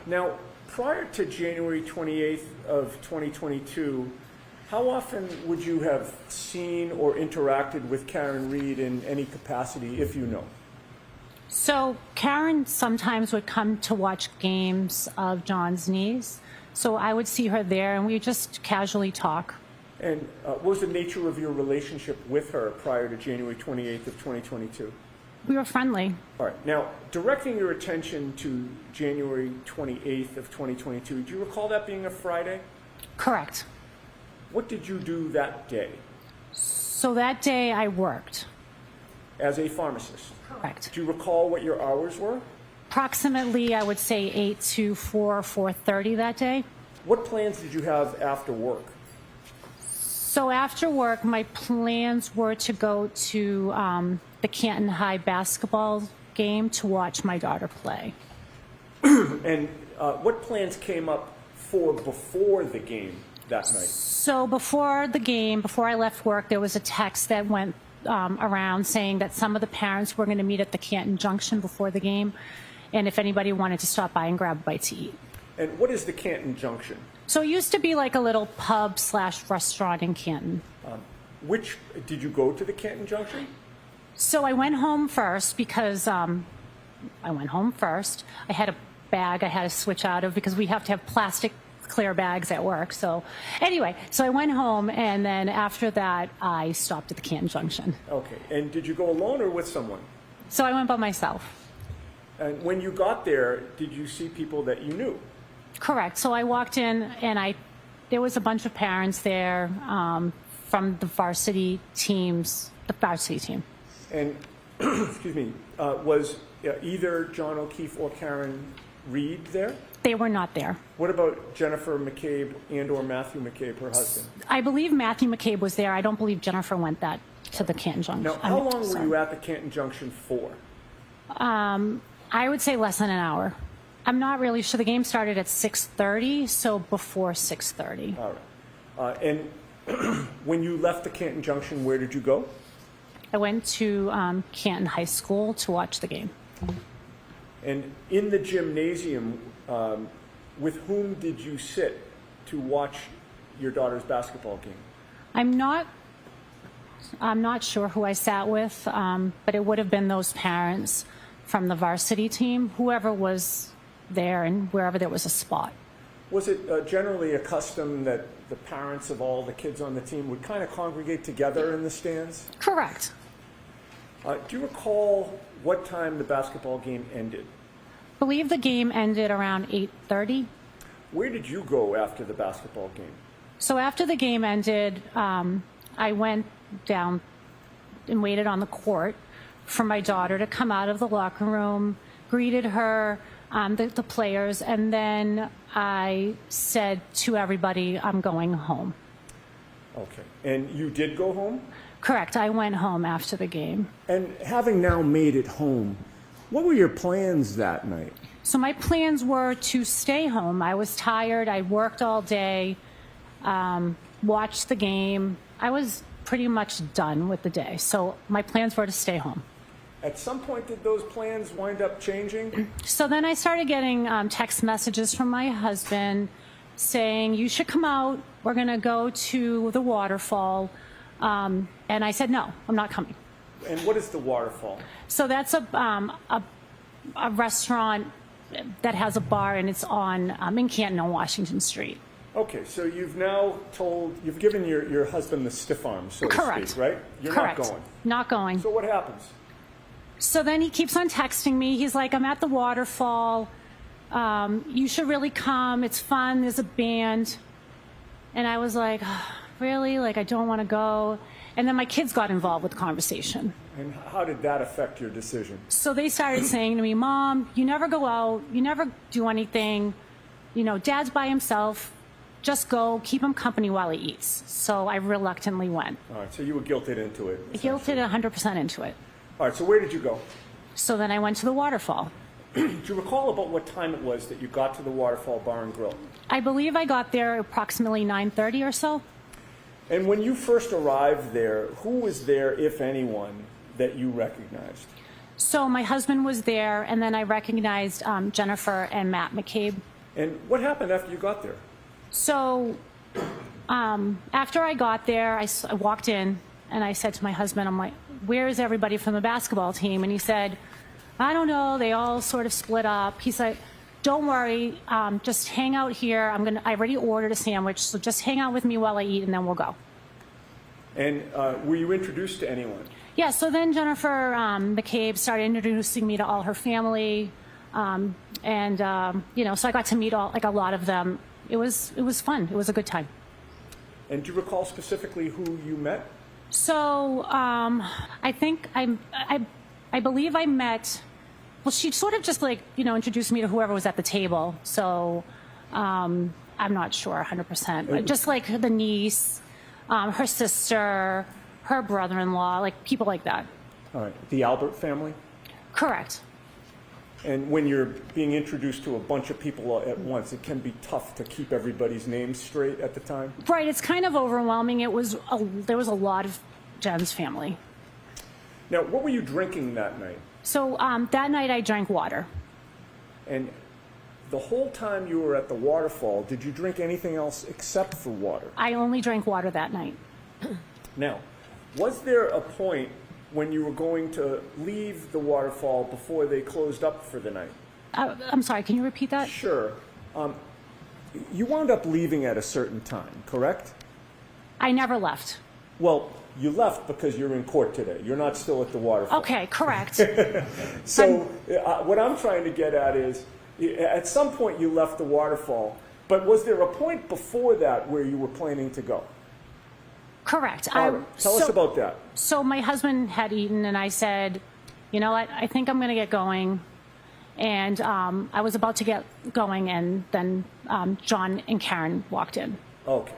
Now, prior to January 28th of 2022, how often would you have seen or interacted with Karen Reed in any capacity, if you know? So Karen sometimes would come to watch games of John's niece. So I would see her there, and we would just casually talk. And what was the nature of your relationship with her prior to January 28th of 2022? We were friendly. All right. Now, directing your attention to January 28th of 2022, do you recall that being a Friday? Correct. What did you do that day? So that day I worked. As a pharmacist? Correct. Do you recall what your hours were? Approximately, I would say 8 to 4:30 that day. What plans did you have after work? So after work, my plans were to go to the Canton High basketball game to watch my daughter play. And what plans came up for before the game that night? So before the game, before I left work, there was a text that went around saying that some of the parents were going to meet at the Canton Junction before the game, and if anybody wanted to stop by and grab a bite to eat. And what is the Canton Junction? So it used to be like a little pub/restaurant in Canton. Did you go to the Canton Junction? So I went home first because I had a bag I had to switch out of because we have to have plastic clear bags at work. So anyway, so I went home, and then after that, I stopped at the Canton Junction. Okay. And did you go alone or with someone? So I went by myself. And when you got there, did you see people that you knew? Correct. So I walked in, and there was a bunch of parents there from the varsity team. And, excuse me, was either John O'Keefe or Karen Reed there? They were not there. What about Jennifer McCabe and or Matthew McCabe, her husband? I believe Matthew McCabe was there. I don't believe Jennifer went to the Canton Junction. Now, how long were you at the Canton Junction for? I would say less than an hour. I'm not really sure. The game started at 6:30, so before 6:30. All right. And when you left the Canton Junction, where did you go? I went to Canton High School to watch the game. And in the gymnasium, with whom did you sit to watch your daughter's basketball game? I'm not sure who I sat with, but it would have been those parents from the varsity team, whoever was there and wherever there was a spot. Was it generally a custom that the parents of all the kids on the team would kind of congregate together in the stands? Correct. Do you recall what time the basketball game ended? I believe the game ended around 8:30. Where did you go after the basketball game? So after the game ended, I went down and waited on the court for my daughter to come out of the locker room, greeted her, the players, and then I said to everybody, I'm going home. Okay. And you did go home? Correct. I went home after the game. And having now made it home, what were your plans that night? So my plans were to stay home. I was tired. I worked all day, watched the game. I was pretty much done with the day. So my plans were to stay home. At some point, did those plans wind up changing? So then I started getting text messages from my husband saying, you should come out. We're going to go to the Waterfall. And I said, no, I'm not coming. And what is the Waterfall? So that's a restaurant that has a bar, and it's on in Canton on Washington Street. Okay, so you've given your husband the stiff arm, so Correct. to speak, right? You're Correct. not going. Not going. So what happens? So then he keeps on texting me. He's like, I'm at the Waterfall. You should really come. It's fun. There's a band. And I was like, oh, really? Like, I don't want to go. And then my kids got involved with the conversation. And how did that affect your decision? So they started saying to me, Mom, you never go out. You never do anything. You know, Dad's by himself. Just go. Keep him company while he eats. So I reluctantly went. All right, so you were guilted into it. Guilted 100% into it. All right, so where did you go? So then I went to the Waterfall. Do you recall about what time it was that you got to the Waterfall Bar and Grill? I believe I got there approximately 9:30 or so. And when you first arrived there, who was there, if anyone, that you recognized? So my husband was there, and then I recognized Jennifer and Matt McCabe. And what happened after you got there? So after I got there, I walked in and I said to my husband, I'm like, where is everybody from the basketball team? And he said, I don't know. They all sort of split up. He said, don't worry. Just hang out here. I already ordered a sandwich, so just hang out with me while I eat, and then we'll go. And were you introduced to anyone? Yeah, so then Jennifer McCabe started introducing me to all her family. So I got to meet a lot of them. It was fun. It was a good time. And do you recall specifically who you met? So I think I believe I met. Well, she sort of just introduced me to whoever was at the table. So I'm not sure 100%. But just like the niece, her sister, her brother-in-law, like people like that. All right. The Albert family? Correct. And when you're being introduced to a bunch of people at once, it can be tough to keep everybody's names straight at the time? Right. It's kind of overwhelming. There was a lot of Jen's family. Now, what were you drinking that night? So that night I drank water. And the whole time you were at the Waterfall, did you drink anything else except for water? I only drank water that night. Now, was there a point when you were going to leave the Waterfall before they closed up for the night? I'm sorry, can you repeat that? Sure. You wound up leaving at a certain time, correct? I never left. Well, you left because you're in court today. You're not still at the Waterfall. Okay, correct. So what I'm trying to get at is, at some point you left the Waterfall, but was there a point before that where you were planning to go? Correct. All right. Tell us about that. So my husband had eaten, and I said, you know what, I think I'm going to get going. And I was about to get going, and then John and Karen walked in. Okay.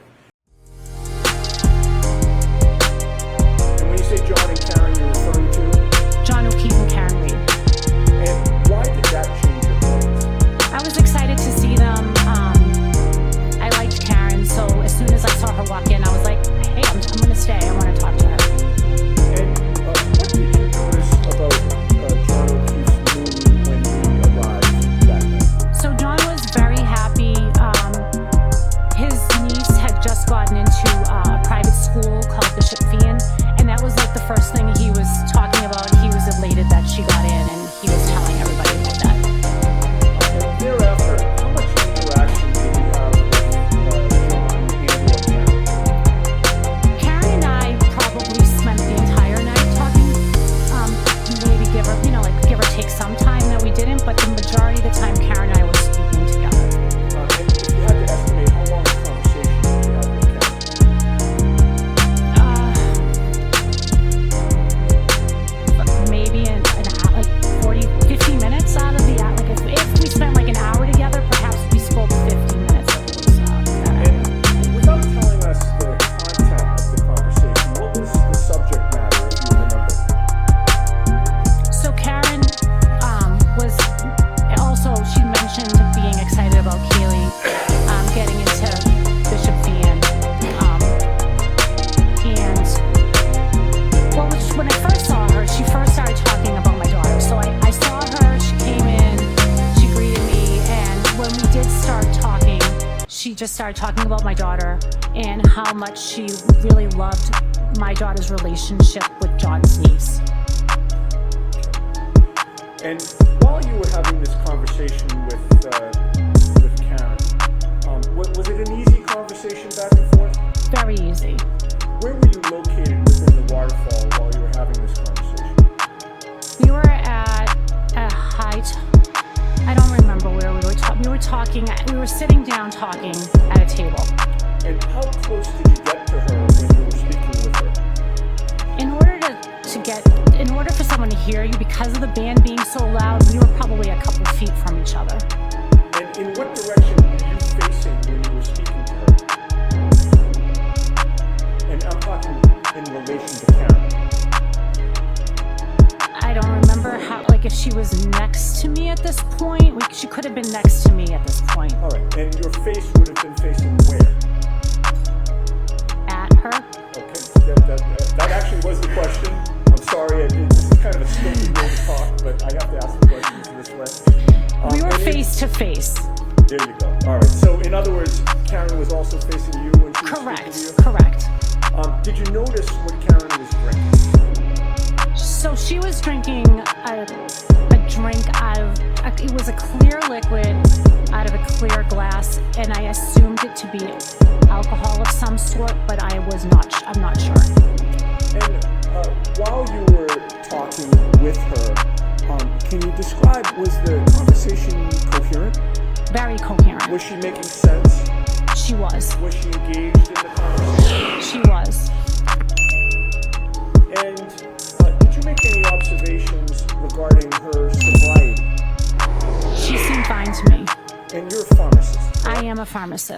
And when you say John and Karen, you're referring to? John O'Keefe and Karen Reed. And why did that change your plans? I was excited to see them. I liked Karen, so as soon as I saw her walk in, I was like, hey, I'm going to stay. I want to talk to her. And what did you notice about John O'Keefe's mood when he arrived that night? So John was very happy. His niece had just gotten into a private school called Bishop Fian, and that was like the first thing he was talking about. He was elated that she got in, and he was telling everybody about that. And thereafter, how much interaction did you have with John and Karen? Karen and I probably spent the entire night talking. Maybe give or take some time that we didn't, but the majority of the time Karen and I were speaking together. And if you had to estimate how long the conversation did you have with Karen? Maybe like 40, 50 minutes out of the hour. Like if we spent like an hour together, perhaps we spoke 50 minutes of that hour. And without telling us the content of the conversation, what was the subject matter, if you remember? So Karen was also, she mentioned being excited about Kaylee getting into Bishop Fian. When I first saw her, she first started talking about my daughter. So I saw her, she came in, she greeted me, and when we did start talking, she just started talking about my daughter and how much she really loved my daughter's relationship with John's niece. And while you were having this conversation with Karen, was it an easy conversation back and forth? Very easy. Where were you located within the Waterfall while you were having this conversation? We were at a height. I don't remember where we were. We were talking. We were sitting down talking at a table. And how close did you get to her when you were speaking with her? In order for someone to hear you, because of the band being so loud, we were probably a couple feet from each other. And in what direction were you facing when you were speaking to her? And I'm talking in relation to Karen. I don't remember if she was next to me at this point. She could have been next to me at this point. All right. And your face would have been facing where? At her. Okay. That actually was the question. I'm sorry. This is kind of a stilty way to talk, but I have to ask the questions this way. We were face to face. There you go. ago. All right. So in other words, Karen was also facing you when she was Correct, speaking to you? correct. Did you notice what Karen was drinking? So she was drinking a drink out of, it was a clear liquid out of a clear glass, and I assumed it to be alcohol of some sort, but I'm not sure. And while you were talking with her, can you describe, was the conversation coherent? Very coherent. Was she making sense? She was. Was she engaged in the conversation? She was. And did you make any observations regarding her sobriety? She seemed fine to me. And you're a pharmacist. I am a pharmacist.